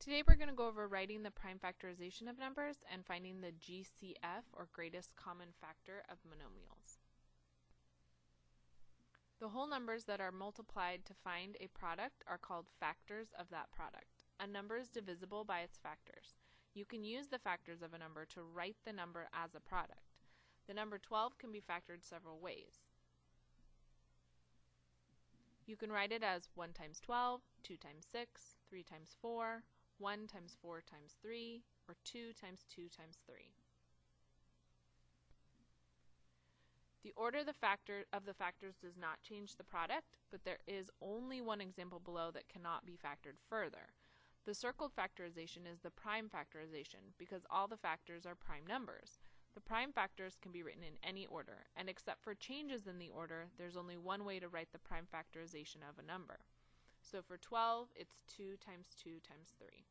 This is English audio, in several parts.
Today we're going to go over writing the prime factorization of numbers and finding the GCF, or greatest common factor, of monomials. The whole numbers that are multiplied to find a product are called factors of that product. A number is divisible by its factors. You can use the factors of a number to write the number as a product. The number 12 can be factored several ways. You can write it as 1 times 12, 2 times 6, 3 times 4, 1 times 4 times 3, or 2 times 2 times 3. The order of the factors does not change the product, but there is only one example below that cannot be factored further. The circled factorization is the prime factorization because all the factors are prime numbers. The prime factors can be written in any order, and except for changes in the order, there's only one way to write the prime factorization of a number. So for 12, it's 2 times 2 times 3.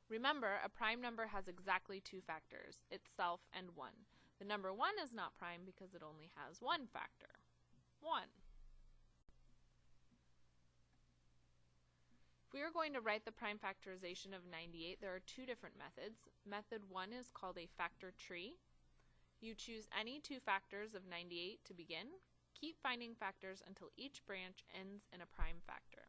Remember, a prime number has exactly two factors, itself and 1. The number 1 is not prime because it only has one factor, 1. If we are going to write the prime factorization of 98, there are two different methods. Method 1 is called a factor tree. You choose any two factors of 98 to begin. Keep finding factors until each branch ends in a prime factor.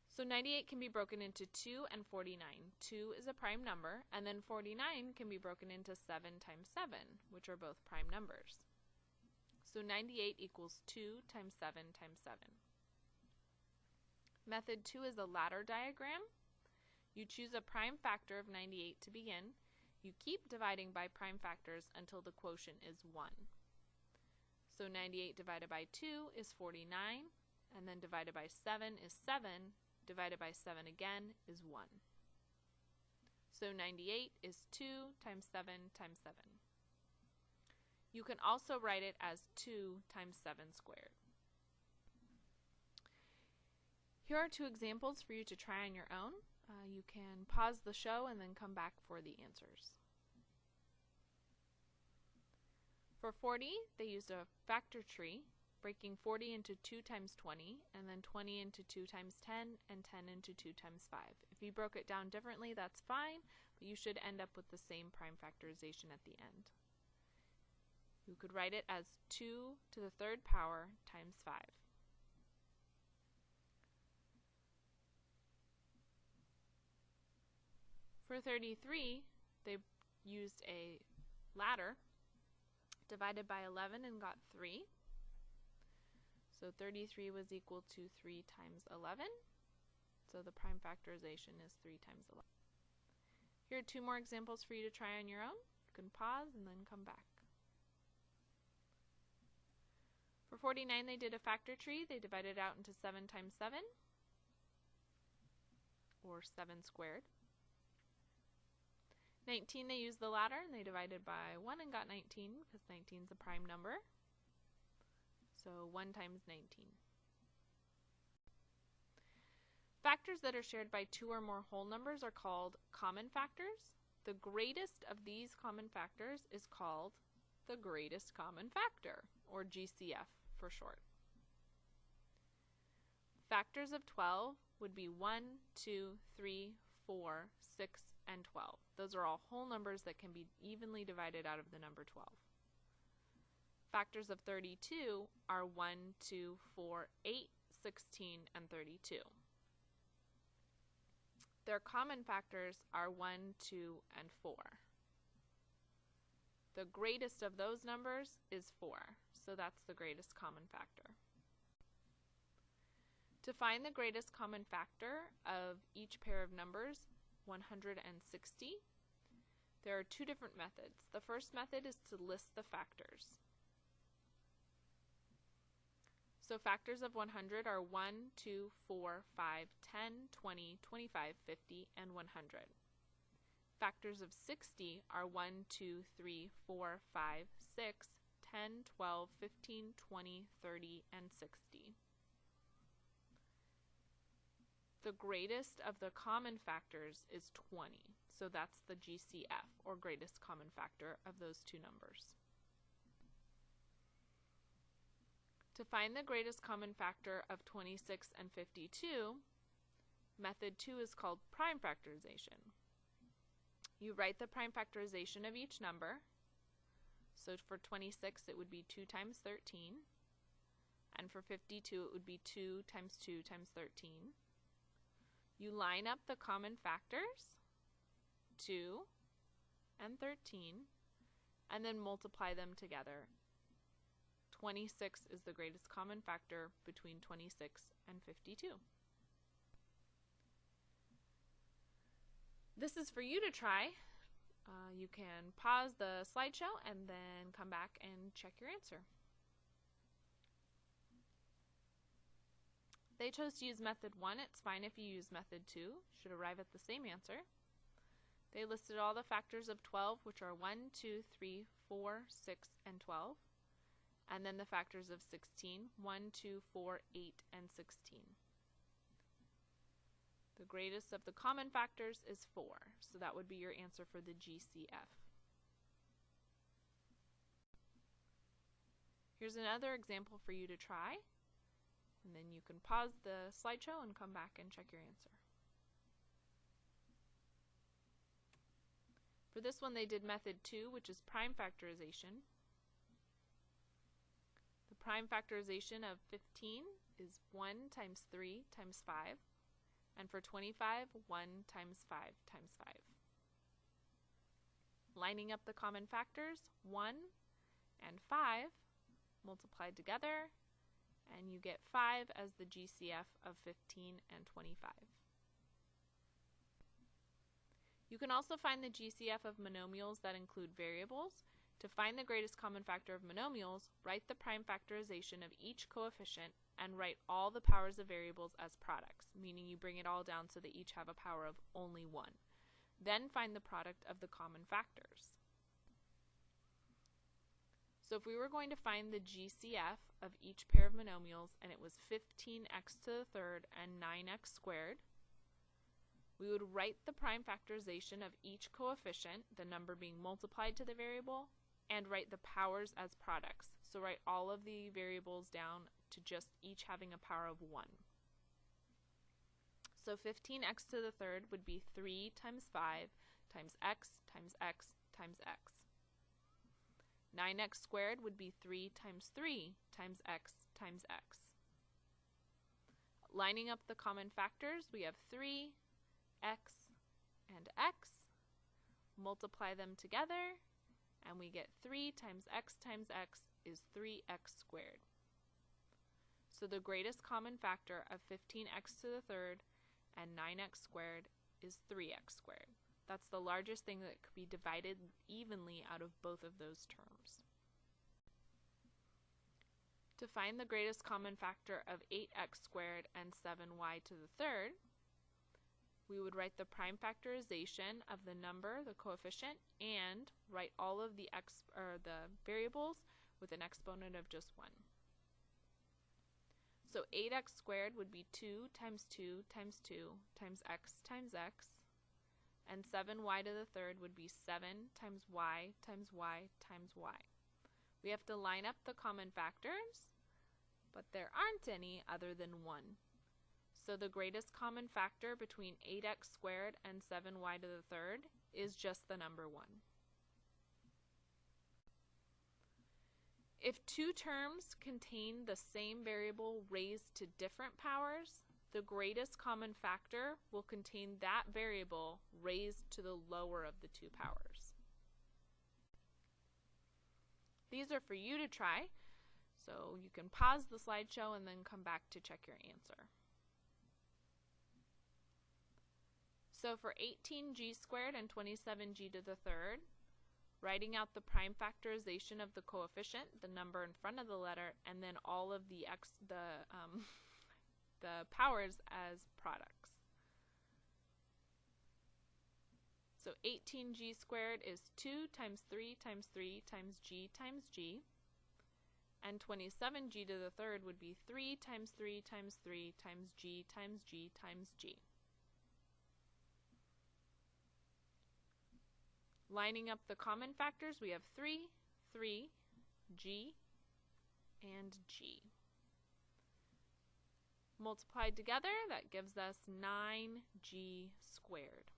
So 98 can be broken into 2 and 49. 2 is a prime number, and then 49 can be broken into 7 times 7, which are both prime numbers. So 98 equals 2 times 7 times 7. Method 2 is a ladder diagram. You choose a prime factor of 98 to begin. You keep dividing by prime factors until the quotient is 1. So 98 divided by 2 is 49, and then divided by 7 is 7, divided by 7 again is 1. So 98 is 2 times 7 times 7. You can also write it as 2 times 7 squared. Here are two examples for you to try on your own. You can pause the show and then come back for the answers. For 40, they used a factor tree, breaking 40 into 2 times 20, and then 20 into 2 times 10, and 10 into 2 times 5. If you broke it down differently, that's fine, but you should end up with the same prime factorization at the end. You could write it as 2 to the third power times 5. For 33, they used a ladder, divided by 11 and got 3. So 33 was equal to 3 times 11. So the prime factorization is 3 times 11. Here are two more examples for you to try on your own. You can pause and then come back. For 49, they did a factor tree. They divided it out into 7 times 7, or 7 squared. 19, they used the ladder, and they divided by 1 and got 19, because 19 is a prime number. So 1 times 19. Factors that are shared by 2 or more whole numbers are called common factors. The greatest of these common factors is called the greatest common factor, or GCF for short. Factors of 12 would be 1, 2, 3, 4, 6, and 12. Those are all whole numbers that can be evenly divided out of the number 12. Factors of 32 are 1, 2, 4, 8, 16, and 32. Their common factors are 1, 2, and 4. The greatest of those numbers is 4, so that's the greatest common factor. To find the greatest common factor of each pair of numbers, 160, there are two different methods. The first method is to list the factors. So factors of 100 are 1, 2, 4, 5, 10, 20, 25, 50, and 100. Factors of 60 are 1, 2, 3, 4, 5, 6, 10, 12, 15, 20, 30, and 60. The greatest of the common factors is 20, so that's the GCF, or greatest common factor, of those two numbers. To find the greatest common factor of 26 and 52, method 2 is called prime factorization. You write the prime factorization of each number. So for 26 it would be 2 times 13, and for 52 it would be 2 times 2 times 13. You line up the common factors, 2 and 13, and then multiply them together. 26 is the greatest common factor between 26 and 52. This is for you to try. You can pause the slideshow and then come back and check your answer. They chose to use method 1. It's fine if you use method 2. Should arrive at the same answer. They listed all the factors of 12, which are 1, 2, 3, 4, 6, and 12. And then the factors of 16, 1, 2, 4, 8, and 16. The greatest of the common factors is 4, so that would be your answer for the GCF. Here's another example for you to try, and then you can pause the slideshow and come back and check your answer. For this one they did method 2, which is prime factorization. The prime factorization of 15 is 1 times 3 times 5. And for 25, 1 times 5 times 5. Lining up the common factors, 1 and 5 multiplied together, and you get 5 as the GCF of 15 and 25. You can also find the GCF of monomials that include variables. To find the greatest common factor of monomials, write the prime factorization of each coefficient and write all the powers of variables as products, meaning you bring it all down so they each have a power of only 1. Then find the product of the common factors. So if we were going to find the GCF of each pair of monomials, and it was 15x to the third and 9x squared, we would write the prime factorization of each coefficient, the number being multiplied to the variable, and write the powers as products. So write all of the variables down to just each having a power of 1. So 15x to the third would be 3 times 5 times x times x times x. 9x squared would be 3 times 3 times x times x. Lining up the common factors, we have 3, x, and x. Multiply them together, and we get 3 times x is 3x squared. So the greatest common factor of 15x to the third and 9x squared is 3x squared. That's the largest thing that could be divided evenly out of both of those terms. To find the greatest common factor of 8x squared and 7y to the third, we would write the prime factorization of the number, the coefficient, and write all of the the variables with an exponent of just 1. So 8x squared would be 2 times 2 times 2 times x, and 7y to the third would be 7 times y times y times y. We have to line up the common factors, but there aren't any other than 1. So the greatest common factor between 8x squared and 7y to the third is just the number 1. If two terms contain the same variable raised to different powers, the greatest common factor will contain that variable raised to the lower of the two powers. These are for you to try, so you can pause the slideshow and then come back to check your answer. So for 18g squared and 27g to the third, writing out the prime factorization of the coefficient, the number in front of the letter, and then all of the powers as products. So 18g squared is 2 times 3 times 3 times g, and 27g to the third would be 3 times 3 times 3 times g times g times g. Lining up the common factors, we have 3, g, and g. Multiplied together, that gives us 9g squared.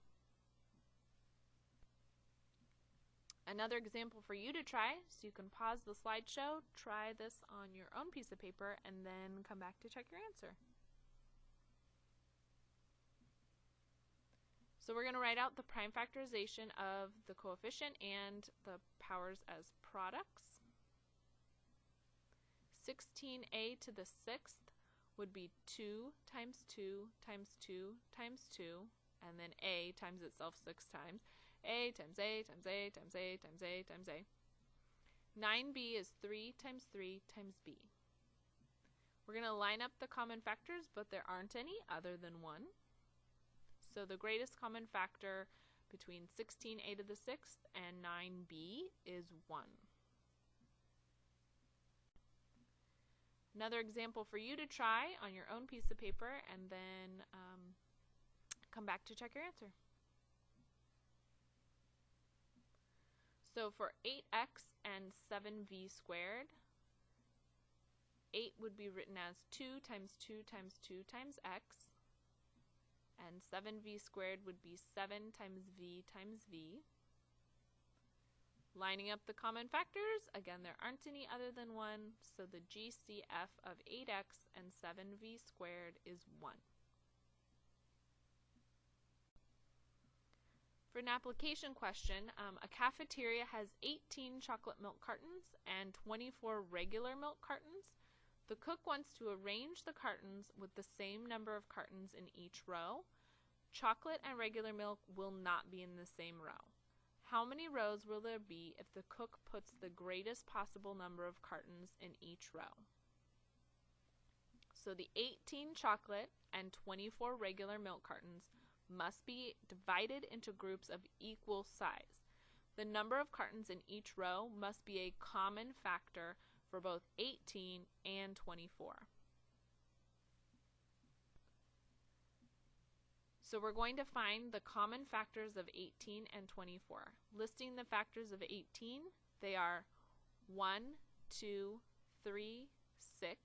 Another example for you to try, so you can pause the slideshow, try this on your own piece of paper, and then come back to check your answer. So we're going to write out the prime factorization of the coefficient and the powers as products. 16a to the 6th would be 2 times 2 times 2 times 2, and then a times itself 6 times. A times A times A times A times A times A. 9b is 3 times 3 times b. We're going to line up the common factors, but there aren't any other than 1. So the greatest common factor between 16a to the 6th and 9b is 1. Another example for you to try on your own piece of paper, and then come back to check your answer. So for 8x and 7v squared, 8 would be written as 2 times 2 times 2 times x, and 7v squared would be 7 times v times v. Lining up the common factors, again there aren't any other than 1, so the GCF of 8x and 7v squared is 1. For an application question, a cafeteria has 18 chocolate milk cartons and 24 regular milk cartons. The cook wants to arrange the cartons with the same number of cartons in each row. Chocolate and regular milk will not be in the same row. How many rows will there be if the cook puts the greatest possible number of cartons in each row? So the 18 chocolate and 24 regular milk cartons must be divided into groups of equal size. The number of cartons in each row must be a common factor for both 18 and 24. So we're going to find the common factors of 18 and 24. Listing the factors of 18, they are 1, 2, 3, 6,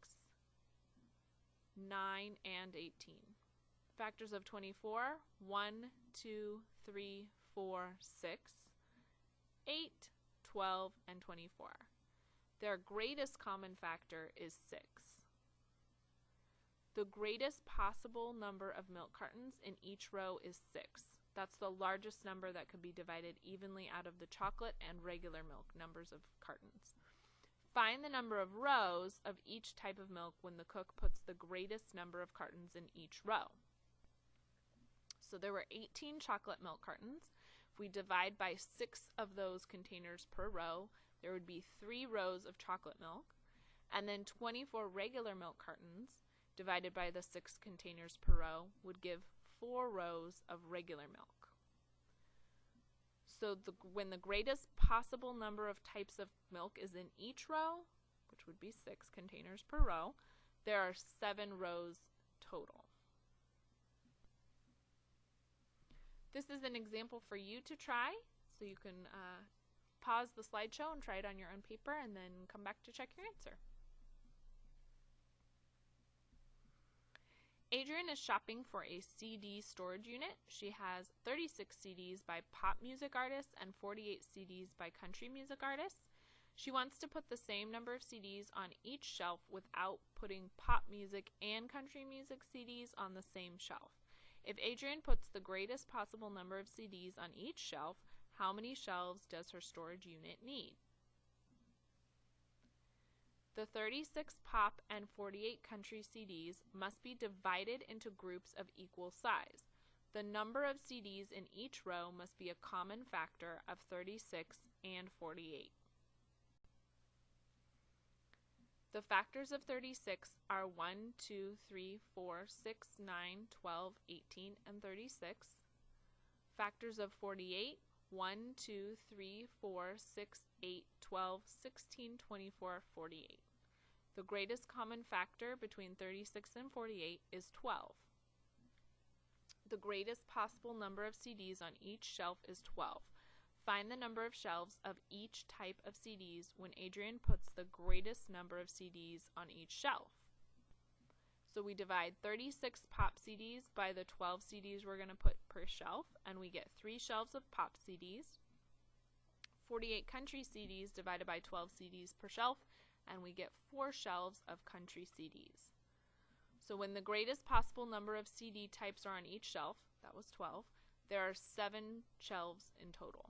9, and 18. Factors of 24, 1, 2, 3, 4, 6, 8, 12, and 24. Their greatest common factor is 6. The greatest possible number of milk cartons in each row is 6. That's the largest number that could be divided evenly out of the chocolate and regular milk numbers of cartons. Find the number of rows of each type of milk when the cook puts the greatest number of cartons in each row. So there were 18 chocolate milk cartons. If we divide by 6 of those containers per row, there would be 3 rows of chocolate milk, and then 24 regular milk cartons divided by the 6 containers per row would give 4 rows of regular milk. So when the greatest possible number of types of milk is in each row, which would be 6 containers per row, there are 7 rows total. This is an example for you to try, so you can pause the slideshow and try it on your own paper, and then come back to check your answer. Adrienne is shopping for a CD storage unit. She has 36 CDs by pop music artists and 48 CDs by country music artists. She wants to put the same number of CDs on each shelf without putting pop music and country music CDs on the same shelf. If Adrienne puts the greatest possible number of CDs on each shelf, how many shelves does her storage unit need? The 36 pop and 48 country CDs must be divided into groups of equal size. The number of CDs in each row must be a common factor of 36 and 48. The factors of 36 are 1, 2, 3, 4, 6, 9, 12, 18, and 36. Factors of 48, 1, 2, 3, 4, 6, 8, 12, 16, 24, 48. The greatest common factor between 36 and 48 is 12. The greatest possible number of CDs on each shelf is 12. Find the number of shelves of each type of CDs when Adrienne puts the greatest number of CDs on each shelf. So we divide 36 pop CDs by the 12 CDs we're going to put per shelf, and we get 3 shelves of pop CDs. 48 country CDs divided by 12 CDs per shelf, and we get 4 shelves of country CDs. So when the greatest possible number of CD types are on each shelf, that was 12, there are 7 shelves in total.